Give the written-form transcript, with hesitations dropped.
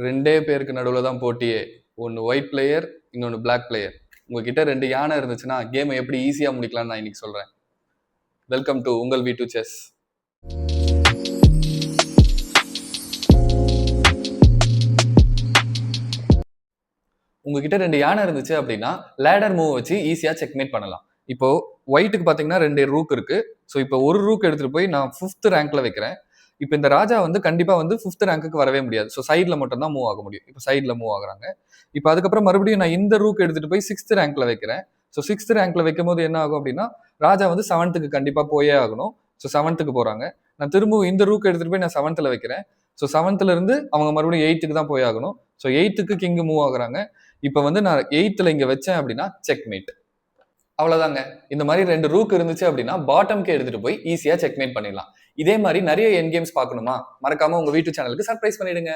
ரெண்டே பேருக்கு நடுவில் தான் போட்டியே. ஒன்று ஒயிட் பிளேயர், இன்னொன்று பிளாக் பிளேயர். உங்ககிட்ட 2 யானை இருந்துச்சுன்னா கேமை எப்படி ஈஸியாக முடிக்கலாம்னு நான் இன்னைக்கு சொல்கிறேன். வெல்கம் டு உங்கள் வீட்டு செஸ். உங்ககிட்ட 2 யானை இருந்துச்சு அப்படின்னா லேடர் மூவ் வச்சு ஈஸியாக செக்மேட் பண்ணலாம். இப்போ ஒயிட்டுக்கு பார்த்தீங்கன்னா 2 ரூக் இருக்கு. ஸோ இப்போ ஒரு ரூக் எடுத்துட்டு போய் நான் 5th ரேங்க்ல வைக்கிறேன். இப்போ இந்த ராஜா வந்து கண்டிப்பா வந்து 5th ரேங்க்குக்கு வரவே முடியாது. ஸோ சைட்ல மட்டும் தான் மூவ் ஆக முடியும். இப்போ சைட்ல மூவ் ஆகுறாங்க. இப்போ அதுக்கப்புறம் மறுபடியும் நான் இந்த ரூக் எடுத்துட்டு போய் 6th ரேங்க்ல வைக்கிறேன். ஸோ 6th ரேங்க்ல வைக்கும் போது என்ன ஆகும் அப்படின்னா ராஜா வந்து 7th கண்டிப்பா போயே ஆகணும். ஸோ 7th போறாங்க. நான் திரும்பவும் இந்த ரூக் எடுத்துட்டு போய் நான் 7th வைக்கிறேன். ஸோ 7th இருந்து அவங்க மறுபடியும் 8th தான் போய் ஆகணும். ஸோ 8th கிங் மூவ் ஆகுறாங்க. இப்போ வந்து நான் 8th இங்க வச்சேன் அப்படின்னா செக்மேட். அவ்வளவுதாங்க. இந்த மாதிரி 2 ரூக் இருந்துச்சு அப்படின்னா பாட்டம்க்கு எடுத்துட்டு போய் ஈஸியா செக்மேட் பண்ணிடலாம். இதே மாதிரி நிறைய என் கேம்ஸ் பார்க்கணுமா? மறக்காம உங்க வீட்டு சேனலுக்கு சர்ப்ரைஸ் பண்ணிடுங்க.